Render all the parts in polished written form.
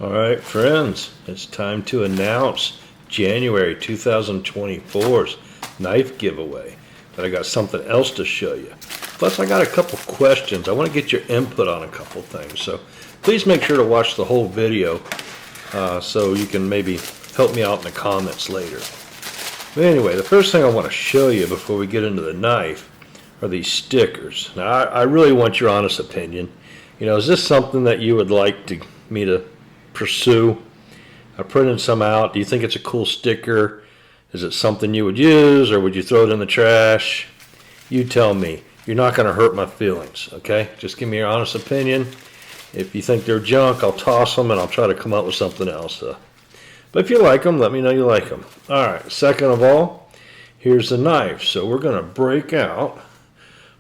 Alright friends, it's time to announce January 2024's knife giveaway. But I got something else to show you. Plus I got a couple questions. I want to get your input on a couple things. So please make sure to watch the whole video so you can maybe help me out in the comments later. But anyway, the first thing I want to show you before we get into the knife are these stickers. Now I really want your honest opinion. You know, is this something that you would like me to pursue? I printed some out. Do you think it's a cool sticker? Is it something you would use, or would you throw it in the trash? You tell me. You're not going to hurt my feelings, okay? Just give me your honest opinion. If you think they're junk, I'll toss them and I'll try to come up with something else. But if you like them, let me know you like them. Alright, second of all, here's the knife. So we're going to break out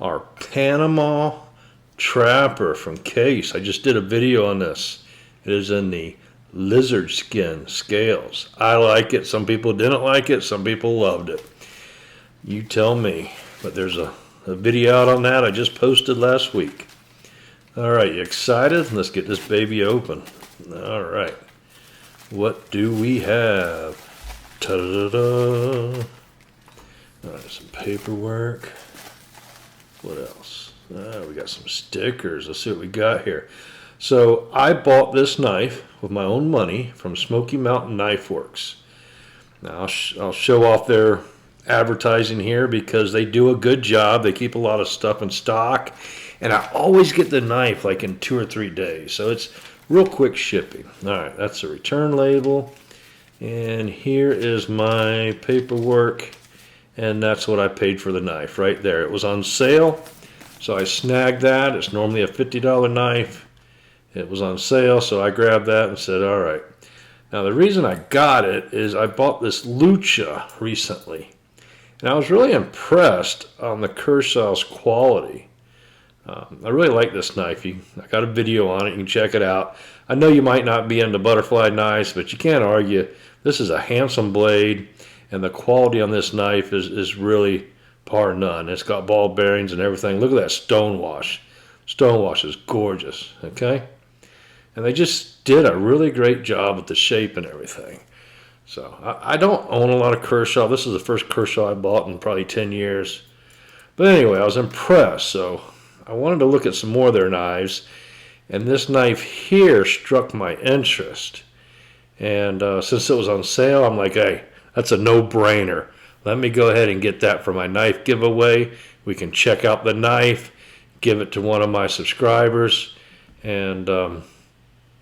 our Panama Trapper from Case. I just did a video on this. It is in the lizard skin scales. I like it. Some people didn't like it. Some people loved it. You tell me. But there's a video out on that I just posted last week. Alright, you excited? Let's get this baby open. Alright. What do we have? Ta-da-da-da. Alright, some paperwork. What else? We got some stickers. Let's see what we got here. So I bought this knife with my own money from Smoky Mountain Knife Works. Now I'll show off their advertising here because they do a good job. They keep a lot of stuff in stock, and I always get the knife like in 2 or 3 days. So it's real quick shipping. All right, that's the return label, and here is my paperwork, and that's what I paid for the knife right there. It was on sale, so I snagged that. It's normally a $50 knife. It was on sale, so I grabbed that and said, all right. Now, the reason I got it is I bought this Lucha recently, and I was really impressed on the Kershaw's quality. I really like this knife. I got a video on it. You can check it out. I know you might not be into butterfly knives, but you can't argue. This is a handsome blade, and the quality on this knife is really par none. It's got ball bearings and everything. Look at that stonewash. Stonewash is gorgeous, okay? And they just did a really great job with the shape and everything. So I don't own a lot of Kershaw. This is the first Kershaw I bought in probably 10 years. But anyway, I was impressed. So I wanted to look at some more of their knives. And this knife here struck my interest. And since it was on sale, I'm like, hey, that's a no-brainer. Let me go ahead and get that for my knife giveaway. We can check out the knife, give it to one of my subscribers, and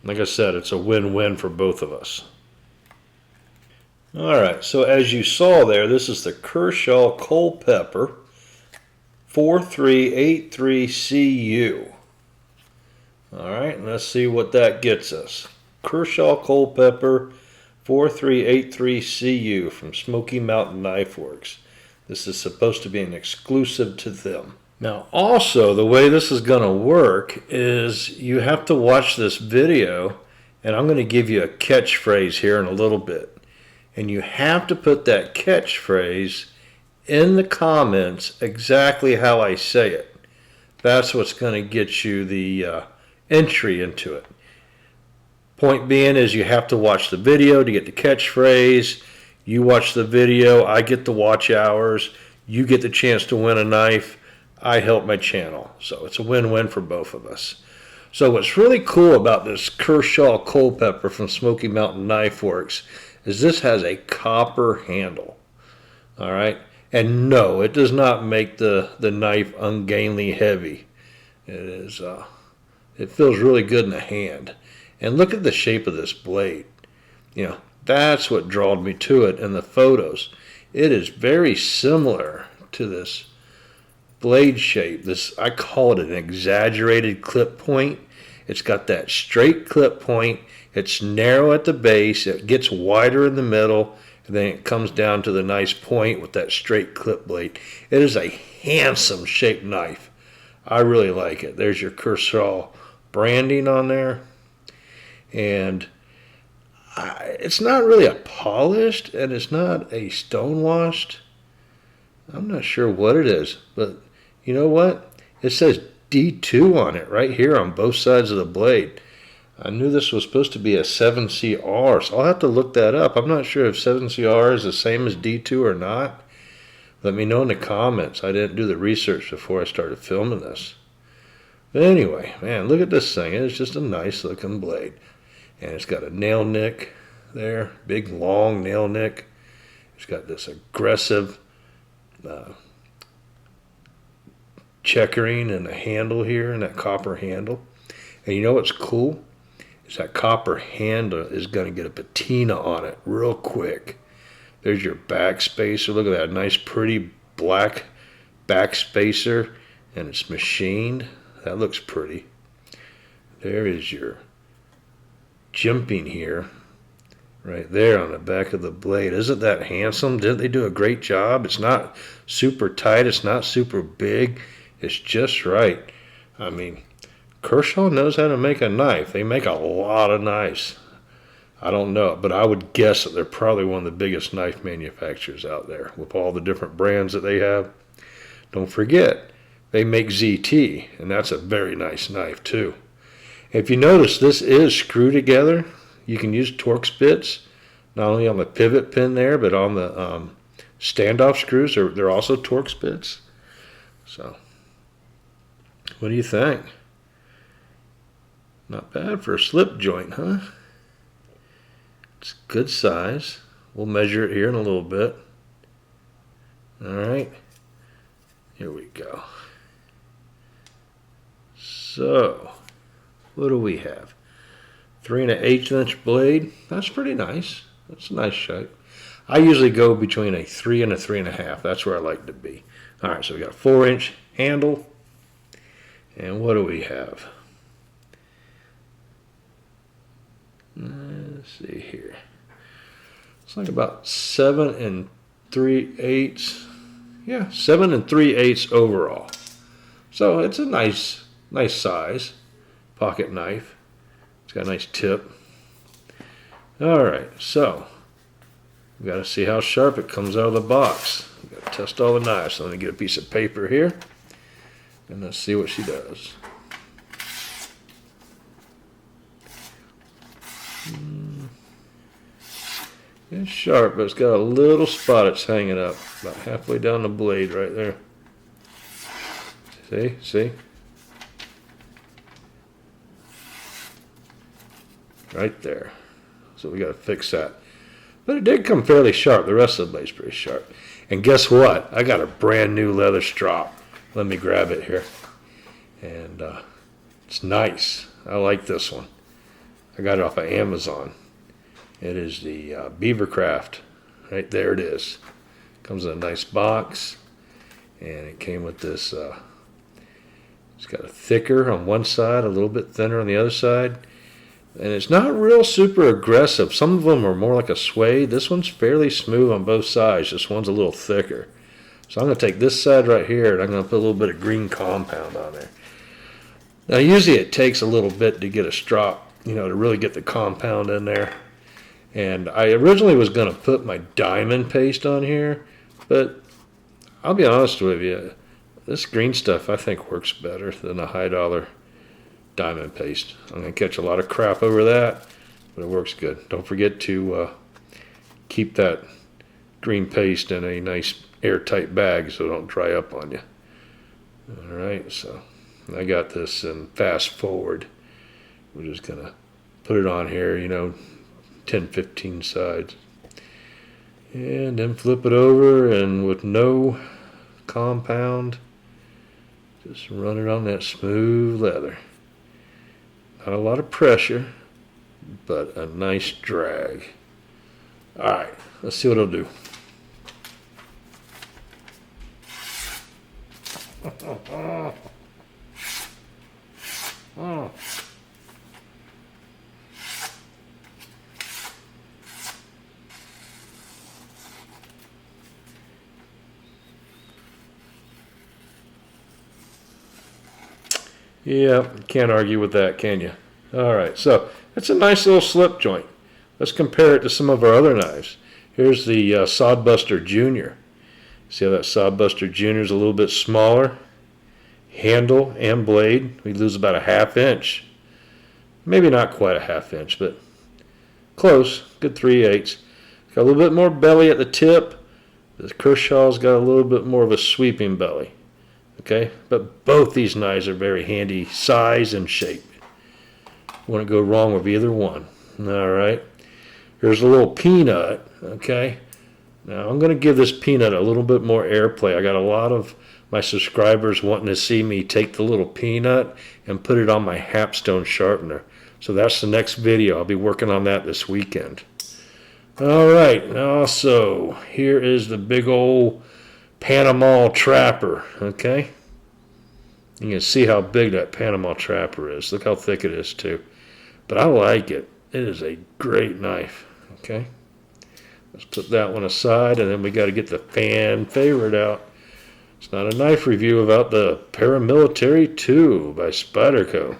like I said, it's a win-win for both of us. Alright, so as you saw there, this is the Kershaw Coal Pepper 4383CU. Alright, let's see what that gets us. Kershaw Coal Pepper 4383CU from Smoky Mountain Knife Works. This is supposed to be an exclusive to them. Now also, the way this is going to work is you have to watch this video, and I'm going to give you a catchphrase here in a little bit. And you have to put that catchphrase in the comments exactly how I say it. That's what's going to get you the entry into it. Point being is you have to watch the video to get the catchphrase. You watch the video, I get the watch hours, you get the chance to win a knife. I help my channel. So it's a win-win for both of us. So what's really cool about this Kershaw Coal Pepper from Smoky Mountain Knife Works is this has a copper handle. Alright? And no, it does not make the knife ungainly heavy. It feels really good in the hand. And look at the shape of this blade. You know, that's what drawed me to it in the photos. It is very similar to this blade shape. I call it an exaggerated clip point. It's got that straight clip point. It's narrow at the base. It gets wider in the middle, and then it comes down to the nice point with that straight clip blade. It is a handsome shaped knife. I really like it. There's your Kershaw branding on there. And it's not really a polished, and it's not a stonewashed. I'm not sure what it is, but you know what? It says D2 on it right here on both sides of the blade. I knew this was supposed to be a 7CR, so I'll have to look that up. I'm not sure if 7CR is the same as D2 or not. Let me know in the comments. I didn't do the research before I started filming this. But anyway, man, look at this thing. It's just a nice looking blade. And it's got a nail nick there, big long nail nick. It's got this aggressive checkering in the handle here, and that copper handle. And you know what's cool? Is that copper handle is going to get a patina on it real quick. There's your back spacer. Look at that nice pretty black back spacer, and it's machined. That looks pretty. There is your jimping here, right there on the back of the blade. Isn't that handsome? Didn't they do a great job? It's not super tight. It's not super big. It's just right. I mean, Kershaw knows how to make a knife. They make a lot of knives. I don't know, but I would guess that they're probably one of the biggest knife manufacturers out there with all the different brands that they have. Don't forget, they make ZT, and that's a very nice knife too. If you notice, this is screwed together. You can use Torx bits, not only on the pivot pin there, but on the standoff screws. They're also Torx bits. So, what do you think? Not bad for a slip joint, huh? It's good size. We'll measure it here in a little bit. All right. Here we go. So, what do we have? 3 1/8 inch blade. That's pretty nice. That's a nice shape. I usually go between a 3 and a 3 1/2. That's where I like to be. All right, so we got a 4-inch handle. And what do we have? Let's see here. It's like about 7 3/8. Yeah, 7 3/8 overall. So it's a nice size pocket knife. It's got a nice tip. All right, so we got to see how sharp it comes out of the box. We got to test all the knives. So let me get a piece of paper here, and let's see what she does. It's sharp, but it's got a little spot it's hanging up about halfway down the blade right there. See? Right there. So we got to fix that. But it did come fairly sharp. The rest of the blade's pretty sharp. And guess what? I got a brand new leather strop. Let me grab it here. And it's nice. I like this one. I got it off of Amazon. It is the Beavercraft. Right there it is. Comes in a nice box. And it came with this, it's got a thicker on one side, a little bit thinner on the other side. And it's not real super aggressive. Some of them are more like a suede. This one's fairly smooth on both sides. This one's a little thicker. So I'm going to take this side right here, and I'm going to put a little bit of green compound on there. Now usually it takes a little bit to get a strop, to really get the compound in there. And I originally was going to put my diamond paste on here, but I'll be honest with you, this green stuff I think works better than a high dollar diamond paste. I'm going to catch a lot of crap over that, but it works good. Don't forget to keep that green paste in a nice airtight bag so it don't dry up on you. All right, so I got this in fast forward. We're just going to put it on here, 10, 15 sides. And then flip it over, and with no compound, just run it on that smooth leather. Not a lot of pressure, but a nice drag. All right, let's see what it'll do. Yeah, can't argue with that, can you? All right, so that's a nice little slip joint. Let's compare it to some of our other knives. Here's the Sodbuster Junior. See how that Sodbuster Junior is a little bit smaller? Handle and blade, we lose about a 1/2 inch. Maybe not quite a 1/2 inch, but close. Good 3/8. Got a little bit more belly at the tip. The Kershaw's got a little bit more of a sweeping belly. Okay, but both these knives are very handy size and shape. Wouldn't go wrong with either one. All right, here's a little peanut. Okay, now I'm going to give this peanut a little bit more airplay. I got a lot of my subscribers wanting to see me take the little peanut and put it on my Hapstone sharpener. So that's the next video. I'll be working on that this weekend. All right, now so here is the big old Panama Trapper. Okay, you can see how big that Panama Trapper is. Look how thick it is too. But I like it. It is a great knife. Okay, let's put that one aside, and then we got to get the fan favorite out. It's not a knife review about the Paramilitary 2 by Spyderco.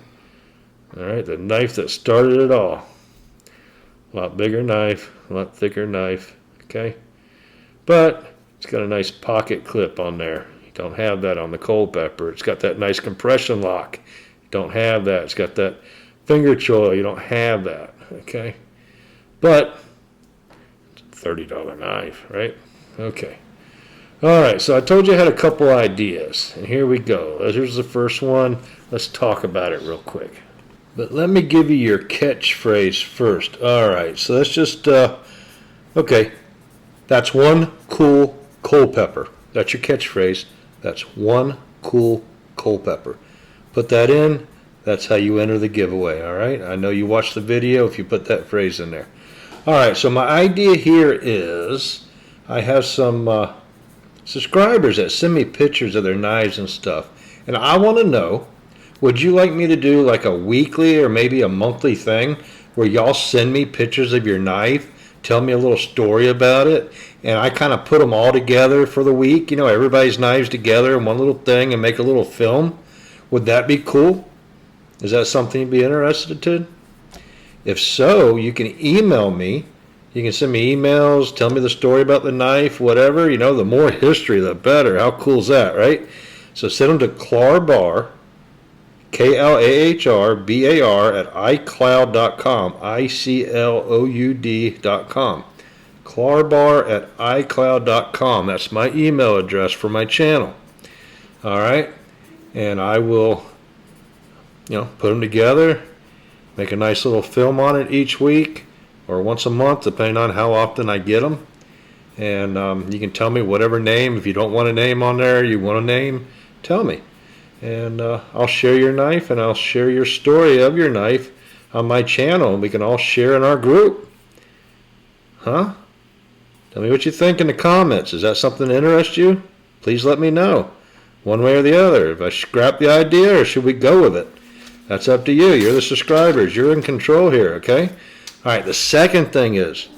All right, the knife that started it all. A lot bigger knife, a lot thicker knife, okay? But it's got a nice pocket clip on there. You don't have that on the Culpepper. It's got that nice compression lock. You don't have that. It's got that finger choil. You don't have that, okay? But it's a $30 knife, right? Okay. All right, so I told you I had a couple ideas, and here we go. Here's the first one. Let's talk about it real quick. But let me give you your catchphrase first. All right, so that's just, okay, that's one cool Culpepper. That's your catchphrase. That's one cool Culpepper. Put that in. That's how you enter the giveaway, all right? I know you watched the video if you put that phrase in there. All right, so my idea here is I have some subscribers that send me pictures of their knives and stuff, and I want to know, would you like me to do like a weekly or maybe a monthly thing where y'all send me pictures of your knife, tell me a little story about it, and I kind of put them all together for the week, you know, everybody's knives together in one little thing and make a little film? Would that be cool? Is that something you'd be interested in? If so, you can email me. You can send me emails, tell me the story about the knife, whatever. You know, the more history, the better. How cool is that, right? So send them to Klahrbar, KLAHRBAR at iCloud.com, ICLOUD.com. Klahrbar at iCloud.com. That's my email address for my channel. All right? And I will, you know, put them together, make a nice little film on it each week or once a month, depending on how often I get them. And you can tell me whatever name. If you don't want a name on there, you want a name, tell me. And I'll share your knife, and I'll share your story of your knife on my channel, and we can all share in our group. Huh? Tell me what you think in the comments. Is that something that interests you? Please let me know, one way or the other. If I scrap the idea, or should we go with it? That's up to you. You're the subscribers. You're in control here, okay? All right, the second thing is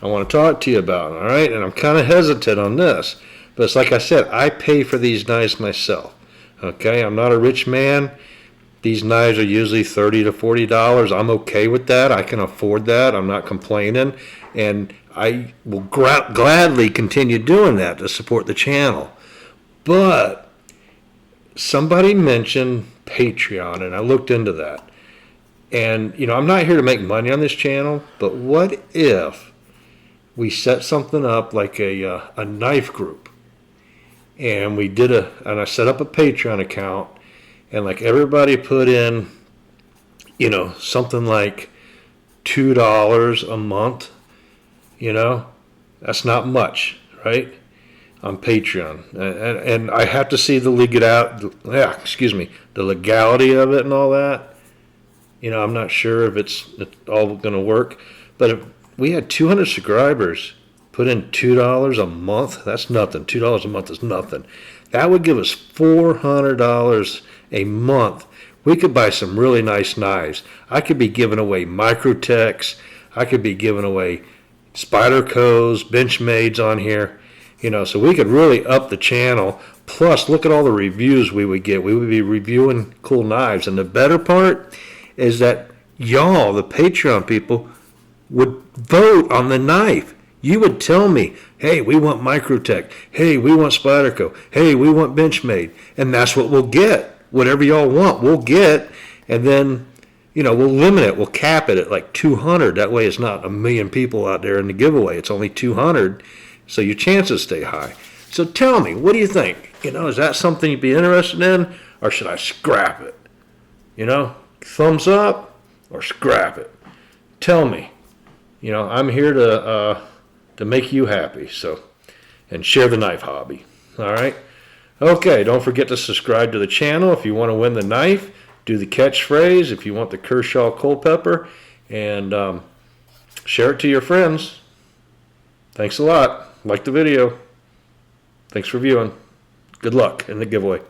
I want to talk to you about, all right? And I'm kind of hesitant on this, but it's like I said, I pay for these knives myself. Okay, I'm not a rich man. These knives are usually $30 to $40. I'm okay with that. I can afford that. I'm not complaining. And I will gladly continue doing that to support the channel. But somebody mentioned Patreon, and I looked into that. And, you know, I'm not here to make money on this channel, but what if we set something up like a knife group? And we did and I set up a Patreon account, and like everybody put in, you know, something like $2 a month. You know, that's not much, right? On Patreon, and I have to see the legality of it and all that. You know, I'm not sure if it's all going to work, but if we had 200 subscribers put in $2 a month, that's nothing. $2 a month is nothing. That would give us $400 a month. We could buy some really nice knives. I could be giving away Microtechs. I could be giving away Spydercos, Benchmades on here. You know, so we could really up the channel. Plus, look at all the reviews we would get. We would be reviewing cool knives. And the better part is that y'all, the Patreon people, would vote on the knife. You would tell me, hey, we want Microtech. Hey, we want Spyderco. Hey, we want Benchmade. And that's what we'll get. Whatever y'all want, we'll get. And then, we'll limit it. We'll cap it at like 200. That way it's not a million people out there in the giveaway. It's only 200, so your chances stay high. So tell me, what do you think? Is that something you'd be interested in, or should I scrap it? Thumbs up or scrap it. Tell me. I'm here to make you happy. So, and share the knife hobby. All right. Okay. Don't forget to subscribe to the channel if you want to win the knife. Do the catchphrase if you want the Kershaw Coal Pepper, and share it to your friends. Thanks a lot. Like the video. Thanks for viewing. Good luck in the giveaway.